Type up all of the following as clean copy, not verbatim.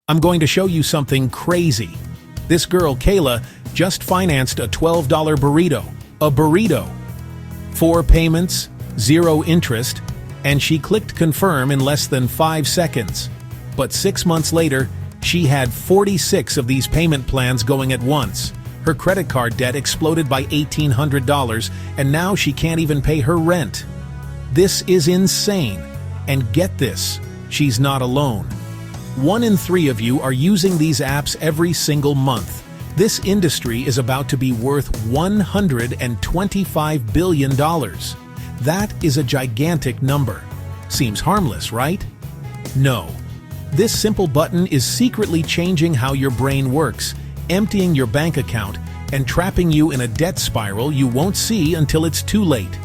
I'm going to show you something crazy. This girl, Kayla, just financed a $12 burrito. A burrito. 4 payments, 0 interest, and she clicked confirm in less than 5 seconds. But 6 months later, she had 46 of these payment plans going at once. Her credit card debt exploded by $1,800, and now she can't even pay her rent. This is insane. And get this, she's not alone. 1 in 3 of you are using these apps every single month. This industry is about to be worth $125 billion. That is a gigantic number. Seems harmless, right? No. This simple button is secretly changing how your brain works, emptying your bank account, and trapping you in a debt spiral you won't see until it's too late.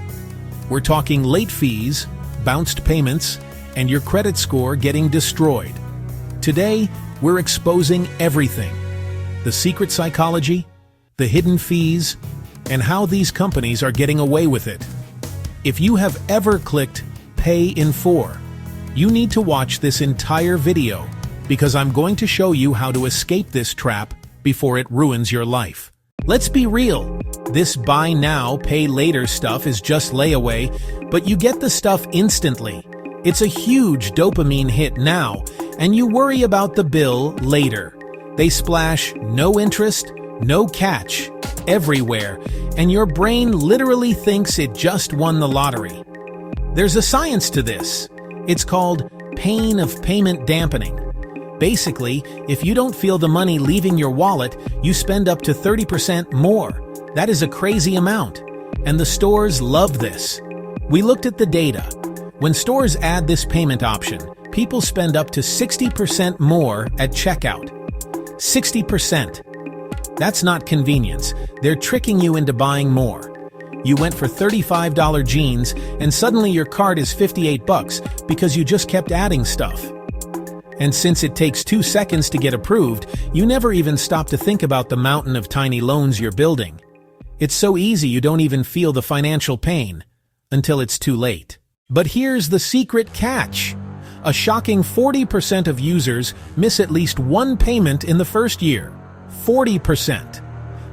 We're talking late fees, bounced payments, and your credit score getting destroyed. Today, we're exposing everything. The secret psychology, the hidden fees, and how these companies are getting away with it. If you have ever clicked Pay in 4, you need to watch this entire video because I'm going to show you how to escape this trap before it ruins your life. Let's be real. This buy now, pay later stuff is just layaway, but you get the stuff instantly. It's a huge dopamine hit now, and you worry about the bill later. They splash no interest, no catch, everywhere, and your brain literally thinks it just won the lottery. There's a science to this. It's called pain of payment dampening. Basically, if you don't feel the money leaving your wallet, you spend up to 30% more. That is a crazy amount, and the stores love this. We looked at the data. When stores add this payment option, people spend up to 60% more at checkout. 60%. That's not convenience. They're tricking you into buying more. You went for $35 jeans, and suddenly your cart is $58 because you just kept adding stuff. And since it takes 2 seconds to get approved, you never even stop to think about the mountain of tiny loans you're building. It's so easy you don't even feel the financial pain until it's too late. But here's the secret catch. A shocking 40% of users miss at least 1 payment in the first year. 40%.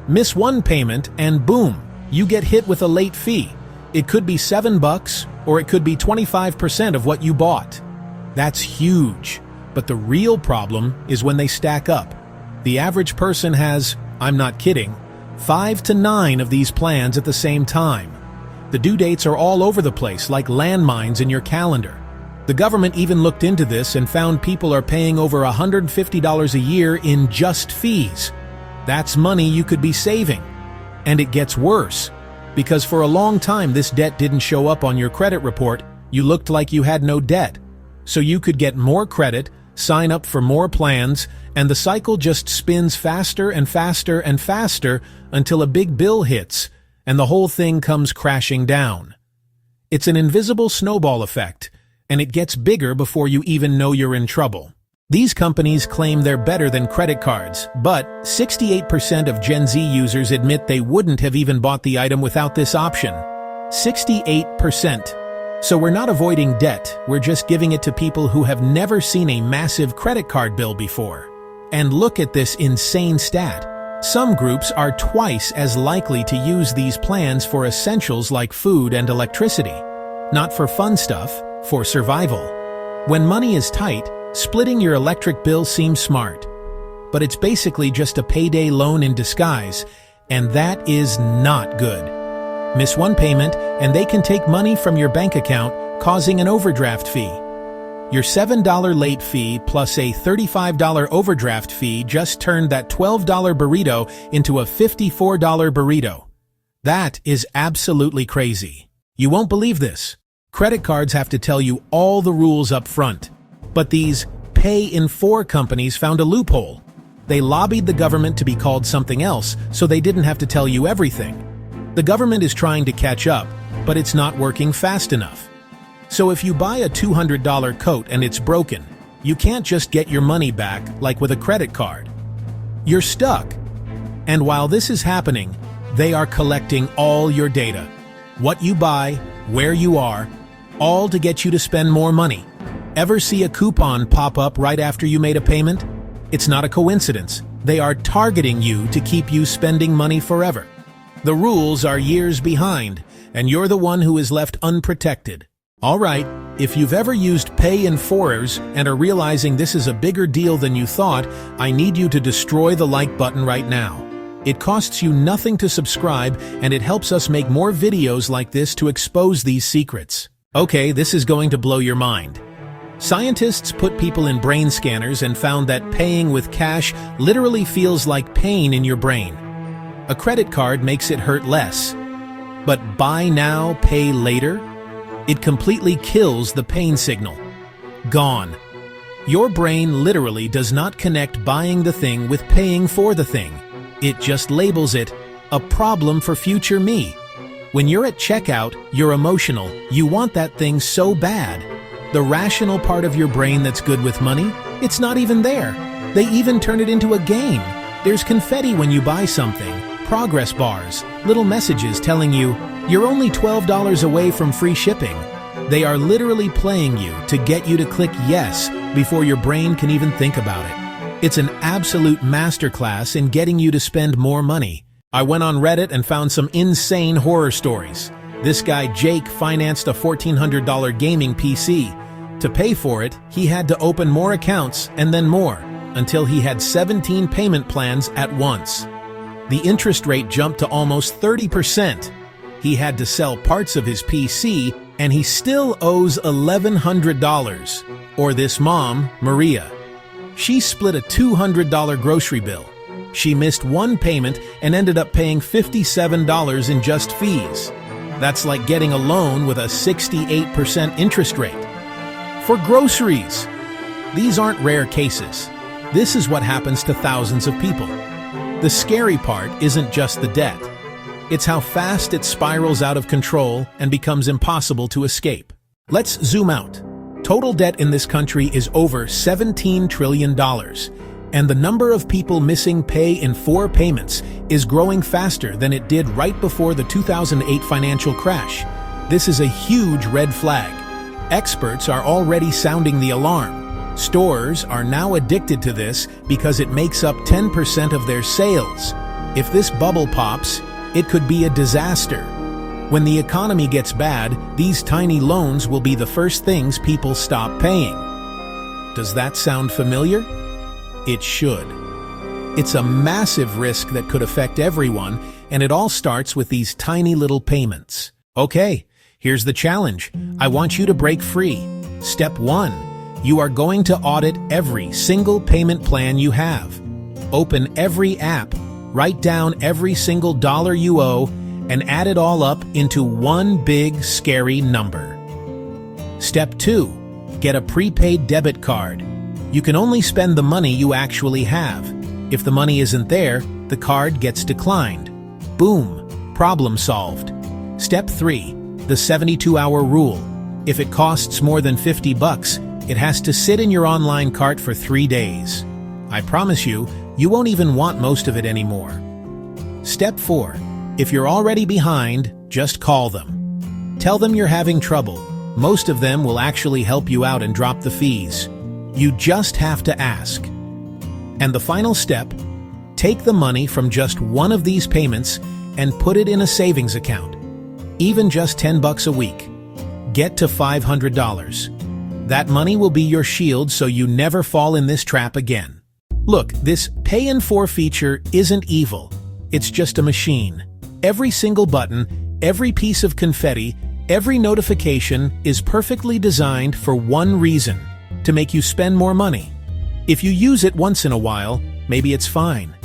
Miss 1 payment and boom, you get hit with a late fee. It could be $7 or it could be 25% of what you bought. That's huge. But the real problem is when they stack up. The average person has, I'm not kidding, 5 to 9 of these plans at the same time. The due dates are all over the place like landmines in your calendar. The government even looked into this and found people are paying over $150 a year in just fees. That's money you could be saving. And it gets worse, because for a long time this debt didn't show up on your credit report. You looked like you had no debt. So you could get more credit, sign up for more plans, and the cycle just spins faster and faster and faster until a big bill hits, and the whole thing comes crashing down. It's an invisible snowball effect, and it gets bigger before you even know you're in trouble. These companies claim they're better than credit cards, but 68% of Gen Z users admit they wouldn't have even bought the item without this option. 68%. So we're not avoiding debt, we're just giving it to people who have never seen a massive credit card bill before. And look at this insane stat. Some groups are twice as likely to use these plans for essentials like food and electricity. Not for fun stuff, for survival. When money is tight, splitting your electric bill seems smart. But it's basically just a payday loan in disguise, and that is not good. Miss 1 payment, and they can take money from your bank account, causing an overdraft fee. Your $7 late fee plus a $35 overdraft fee just turned that $12 burrito into a $54 burrito. That is absolutely crazy. You won't believe this. Credit cards have to tell you all the rules up front. But these Pay in 4 companies found a loophole. They lobbied the government to be called something else, so they didn't have to tell you everything. The government is trying to catch up, but it's not working fast enough. So if you buy a $200 coat and it's broken, you can't just get your money back like with a credit card. You're stuck. And while this is happening, they are collecting all your data. What you buy, where you are, all to get you to spend more money. Ever see a coupon pop up right after you made a payment? It's not a coincidence. They are targeting you to keep you spending money forever. The rules are years behind, and you're the one who is left unprotected. All right, if you've ever used Pay in 4s and are realizing this is a bigger deal than you thought, I need you to destroy the like button right now. It costs you nothing to subscribe, and it helps us make more videos like this to expose these secrets. Okay, this is going to blow your mind. Scientists put people in brain scanners and found that paying with cash literally feels like pain in your brain. A credit card makes it hurt less. But buy now, pay later? It completely kills the pain signal. Gone. Your brain literally does not connect buying the thing with paying for the thing. It just labels it a problem for future me. When you're at checkout, you're emotional. You want that thing so bad. The rational part of your brain that's good with money, it's not even there. They even turn it into a game. There's confetti when you buy something, progress bars, little messages telling you, you're only $12 away from free shipping. They are literally playing you to get you to click yes before your brain can even think about it. It's an absolute masterclass in getting you to spend more money. I went on Reddit and found some insane horror stories. This guy Jake financed a $1,400 gaming PC. To pay for it, he had to open more accounts and then more, until he had 17 payment plans at once. The interest rate jumped to almost 30%. He had to sell parts of his PC, and he still owes $1,100. Or this mom, Maria. She split a $200 grocery bill. She missed one payment and ended up paying $57 in just fees. That's like getting a loan with a 68% interest rate. For groceries. These aren't rare cases. This is what happens to thousands of people. The scary part isn't just the debt. It's how fast it spirals out of control and becomes impossible to escape. Let's zoom out. Total debt in this country is over $17 trillion, and the number of people missing pay in 4 payments is growing faster than it did right before the 2008 financial crash. This is a huge red flag. Experts are already sounding the alarm. Stores are now addicted to this because it makes up 10% of their sales. If this bubble pops, it could be a disaster. When the economy gets bad, these tiny loans will be the first things people stop paying. Does that sound familiar? It should. It's a massive risk that could affect everyone, and it all starts with these tiny little payments. Okay, here's the challenge. I want you to break free. Step 1. You are going to audit every single payment plan you have. Open every app. Write down every single dollar you owe and add it all up into one big, scary number. Step 2. Get a prepaid debit card. You can only spend the money you actually have. If the money isn't there, the card gets declined. Boom, problem solved. Step 3. The 72-hour rule. If it costs more than $50, it has to sit in your online cart for 3 days. I promise you, you won't even want most of it anymore. Step 4. If you're already behind, just call them. Tell them you're having trouble. Most of them will actually help you out and drop the fees. You just have to ask. And the final step, take the money from just one of these payments and put it in a savings account. Even just $10 a week. Get to $500. That money will be your shield so you never fall in this trap again. Look, this Pay in 4 feature isn't evil. It's just a machine. Every single button, every piece of confetti, every notification is perfectly designed for one reason: to make you spend more money. If you use it once in a while, maybe it's fine.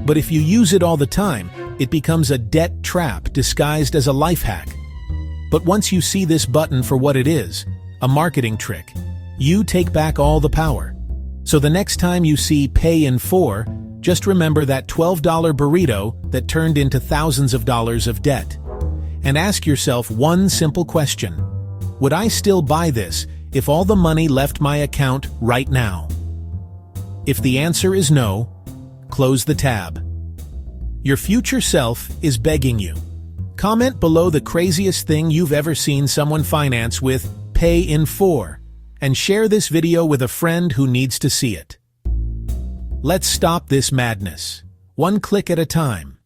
But if you use it all the time, it becomes a debt trap disguised as a life hack. But once you see this button for what it is, a marketing trick, you take back all the power. So the next time you see Pay in 4, just remember that $12 burrito that turned into thousands of dollars of debt. And ask yourself one simple question: would I still buy this if all the money left my account right now? If the answer is no, close the tab. Your future self is begging you. Comment below the craziest thing you've ever seen someone finance with Pay in 4, and share this video with a friend who needs to see it. Let's stop this madness. One click at a time.